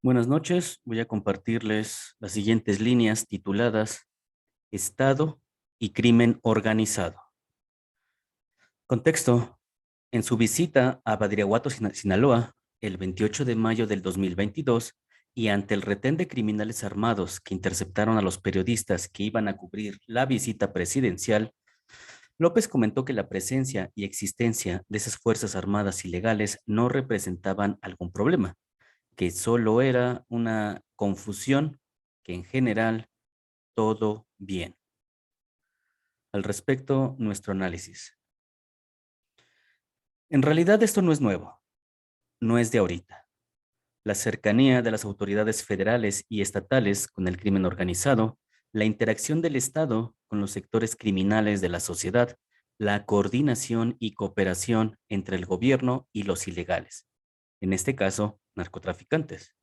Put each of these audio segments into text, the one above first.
Buenas noches, voy a compartirles las siguientes líneas tituladas Estado y crimen organizado. Contexto. En su visita a Badiraguato, Sinaloa, el 28 de mayo del 2022, y ante el retén de criminales armados que interceptaron a los periodistas que iban a cubrir la visita presidencial, López comentó que la presencia y existencia de esas fuerzas armadas ilegales no representaban algún problema, que solo era una confusión, que en general todo bien. Al respecto, nuestro análisis. En realidad esto no es nuevo, no es de ahorita. La cercanía de las autoridades federales y estatales con el crimen organizado, la interacción del Estado con los sectores criminales de la sociedad, la coordinación y cooperación entre el gobierno y los ilegales, en este caso, narcotraficantes.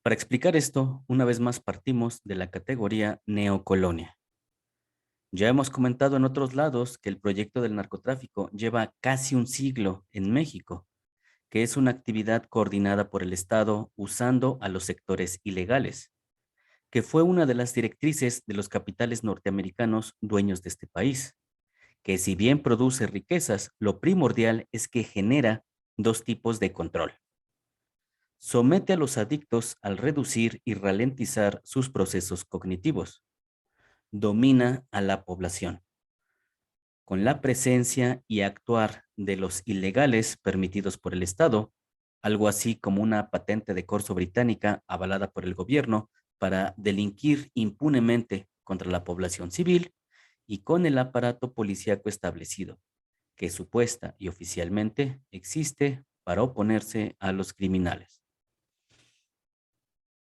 Para explicar esto, una vez más partimos de la categoría neocolonia. Ya hemos comentado en otros lados que el proyecto del narcotráfico lleva casi un siglo en México, que es una actividad coordinada por el Estado usando a los sectores ilegales, que fue una de las directrices de los capitales norteamericanos dueños de este país, que si bien produce riquezas, lo primordial es que genera dos tipos de control. Somete a los adictos al reducir y ralentizar sus procesos cognitivos. Domina a la población con la presencia y actuar de los ilegales permitidos por el Estado, algo así como una patente de corso británica avalada por el gobierno para delinquir impunemente contra la población civil y con el aparato policíaco establecido, que supuesta y oficialmente existe para oponerse a los criminales.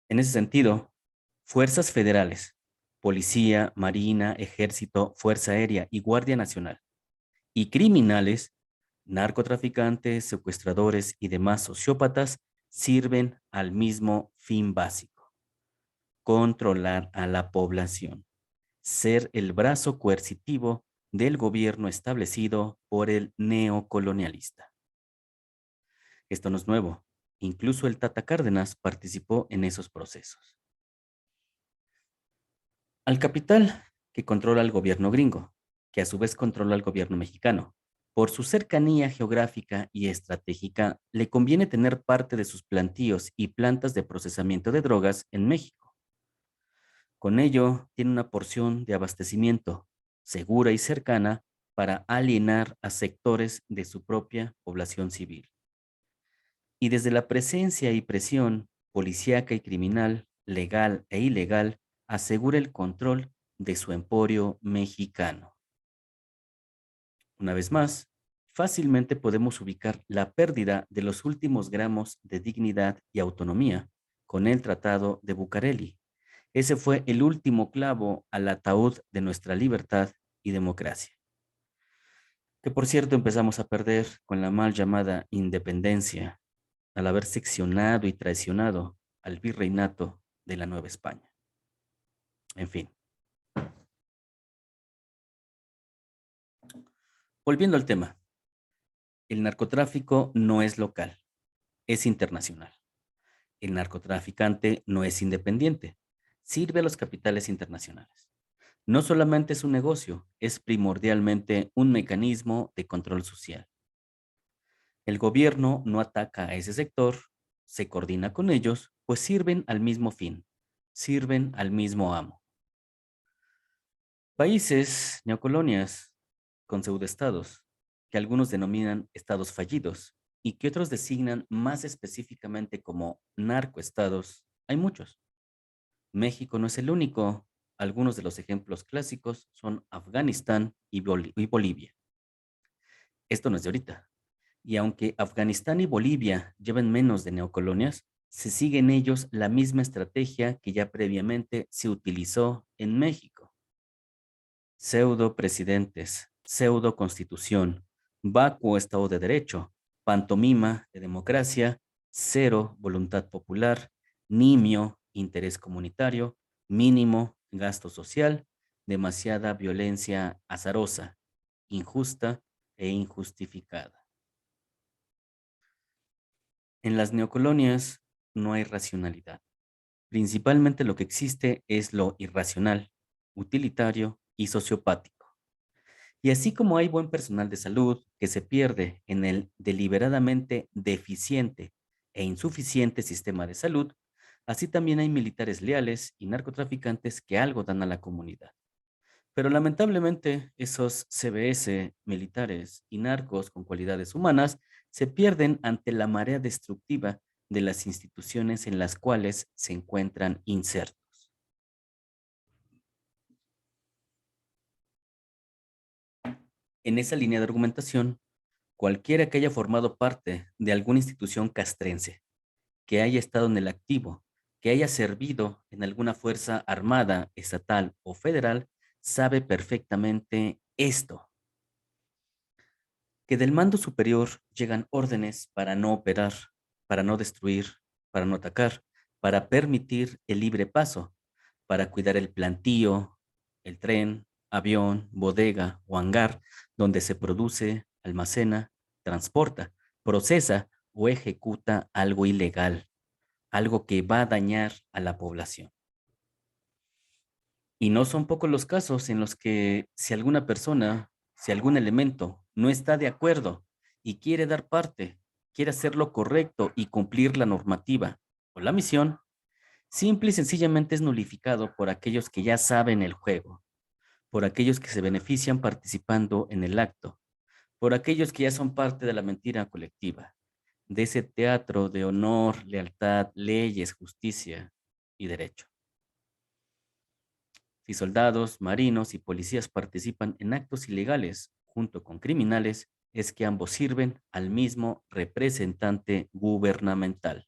En ese sentido, fuerzas federales, policía, marina, ejército, fuerza aérea y guardia nacional, y criminales, narcotraficantes, secuestradores y demás sociópatas sirven al mismo fin básico: controlar a la población, ser el brazo coercitivo del gobierno establecido por el neocolonialista. Esto no es nuevo, incluso el Tata Cárdenas participó en esos procesos. Al capital, que controla al gobierno gringo, que a su vez controla al gobierno mexicano. Por su cercanía geográfica y estratégica, le conviene tener parte de sus plantíos y plantas de procesamiento de drogas en México. Con ello, tiene una porción de abastecimiento segura y cercana para alienar a sectores de su propia población civil. Y desde la presencia y presión policíaca y criminal, legal e ilegal, asegura el control de su emporio mexicano. Una vez más, fácilmente podemos ubicar la pérdida de los últimos gramos de dignidad y autonomía con el Tratado de Bucareli. Ese fue el último clavo al ataúd de nuestra libertad y democracia, que por cierto empezamos a perder con la mal llamada independencia, al haber seccionado y traicionado al virreinato de la Nueva España. En fin, volviendo al tema, el narcotráfico no es local, es internacional. El narcotraficante no es independiente, sirve a los capitales internacionales. No solamente es un negocio, es primordialmente un mecanismo de control social. El gobierno no ataca a ese sector, se coordina con ellos, pues sirven al mismo fin, sirven al mismo amo. Países, neocolonias, con pseudoestados, que algunos denominan estados fallidos y que otros designan más específicamente como narcoestados, hay muchos. México no es el único. Algunos de los ejemplos clásicos son Afganistán y Bolivia. Esto no es de ahorita. Y aunque Afganistán y Bolivia lleven menos de neocolonias, se sigue en ellos la misma estrategia que ya previamente se utilizó en México: pseudo presidentes, pseudo constitución, vacuo Estado de Derecho, pantomima de democracia, cero voluntad popular, nimio interés comunitario, mínimo gasto social, demasiada violencia azarosa, injusta e injustificada. En las neocolonias no hay racionalidad. Principalmente lo que existe es lo irracional, utilitario y sociopático. Y así como hay buen personal de salud que se pierde en el deliberadamente deficiente e insuficiente sistema de salud, así también hay militares leales y narcotraficantes que algo dan a la comunidad. Pero lamentablemente esos CBS, militares y narcos con cualidades humanas se pierden ante la marea destructiva de las instituciones en las cuales se encuentran insertos. En esa línea de argumentación, cualquiera que haya formado parte de alguna institución castrense, que haya estado en el activo, que haya servido en alguna fuerza armada, estatal o federal, sabe perfectamente esto, que del mando superior llegan órdenes para no operar, para no destruir, para no atacar, para permitir el libre paso, para cuidar el plantío, el tren, avión, bodega o hangar donde se produce, almacena, transporta, procesa o ejecuta algo ilegal, algo que va a dañar a la población. Y no son pocos los casos en los que si alguna persona, si algún elemento no está de acuerdo y quiere dar parte, quiere hacer lo correcto y cumplir la normativa o la misión, simple y sencillamente es nulificado por aquellos que ya saben el juego, por aquellos que se benefician participando en el acto, por aquellos que ya son parte de la mentira colectiva, de ese teatro de honor, lealtad, leyes, justicia y derecho. Si soldados, marinos y policías participan en actos ilegales junto con criminales, es que ambos sirven al mismo representante gubernamental.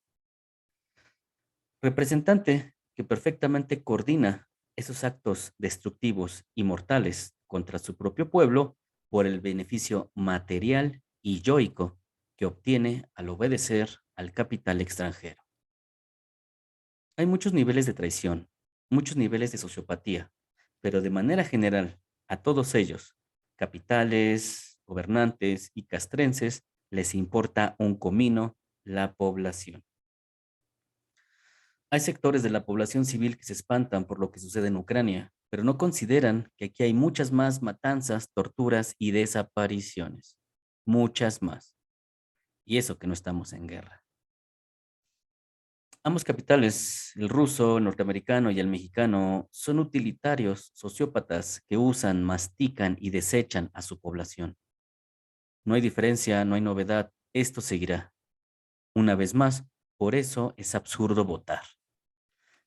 Representante que perfectamente coordina esos actos destructivos y mortales contra su propio pueblo por el beneficio material y yoico que obtiene al obedecer al capital extranjero. Hay muchos niveles de traición, muchos niveles de sociopatía, pero de manera general, a todos ellos, capitales, gobernantes y castrenses, les importa un comino la población. Hay sectores de la población civil que se espantan por lo que sucede en Ucrania, pero no consideran que aquí hay muchas más matanzas, torturas y desapariciones. Muchas más. Y eso que no estamos en guerra. Ambos capitales, el ruso, el norteamericano y el mexicano, son utilitarios, sociópatas que usan, mastican y desechan a su población. No hay diferencia, no hay novedad. Esto seguirá. Una vez más, por eso es absurdo votar.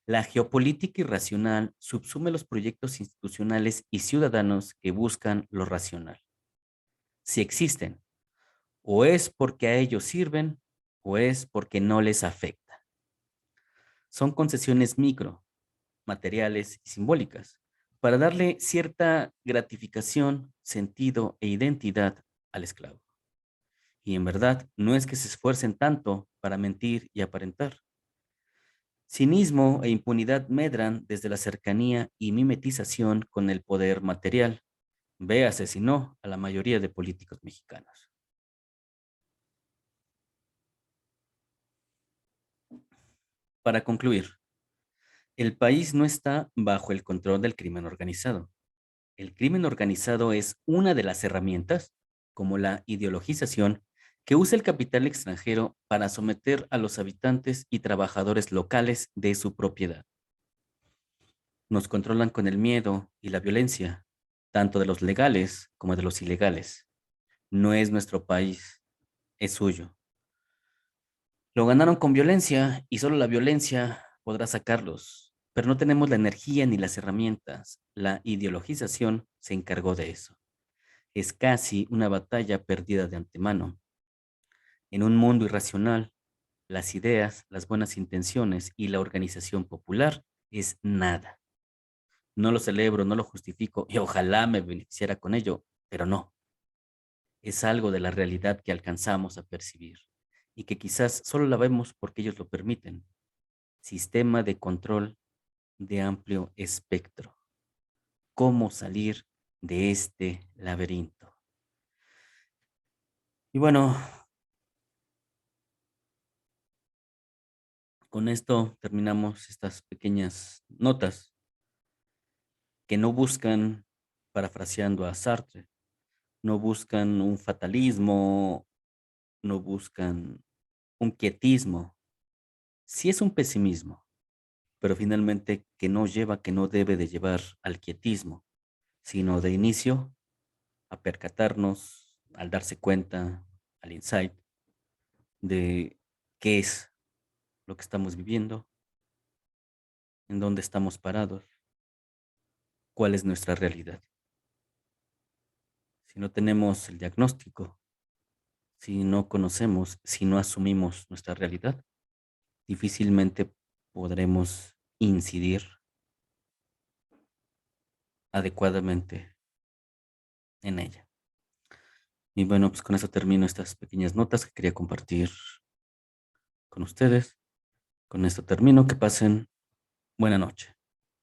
La geopolítica irracional subsume los proyectos institucionales y ciudadanos que buscan lo racional. Si existen, o es porque a ellos sirven, o es porque no les afecta. Son concesiones micro, materiales y simbólicas, para darle cierta gratificación, sentido e identidad al esclavo. Y en verdad no es que se esfuercen tanto para mentir y aparentar. Cinismo e impunidad medran desde la cercanía y mimetización con el poder material. Véase, si no, a la mayoría de políticos mexicanos. Para concluir, el país no está bajo el control del crimen organizado. El crimen organizado es una de las herramientas, como la ideologización, que usa el capital extranjero para someter a los habitantes y trabajadores locales de su propiedad. Nos controlan con el miedo y la violencia, tanto de los legales como de los ilegales. No es nuestro país, es suyo. Lo ganaron con violencia y solo la violencia podrá sacarlos, pero no tenemos la energía ni las herramientas. La ideologización se encargó de eso. Es casi una batalla perdida de antemano. En un mundo irracional, las ideas, las buenas intenciones y la organización popular es nada. No lo celebro, no lo justifico y ojalá me beneficiara con ello, pero no. Es algo de la realidad que alcanzamos a percibir y que quizás solo la vemos porque ellos lo permiten. Sistema de control de amplio espectro. ¿Cómo salir de este laberinto? Y bueno, Con esto terminamos estas pequeñas notas que no buscan, parafraseando a Sartre, no buscan un fatalismo, no buscan un quietismo. Sí es un pesimismo, pero finalmente que no lleva, que no debe de llevar al quietismo, sino de inicio a percatarnos, al darse cuenta, al insight de qué es lo que estamos viviendo, en dónde estamos parados, cuál es nuestra realidad. Si no tenemos el diagnóstico, si no conocemos, si no asumimos nuestra realidad, difícilmente podremos incidir adecuadamente en ella. Y bueno, pues con eso termino estas pequeñas notas que quería compartir con ustedes. Con esto termino. Que pasen buena noche.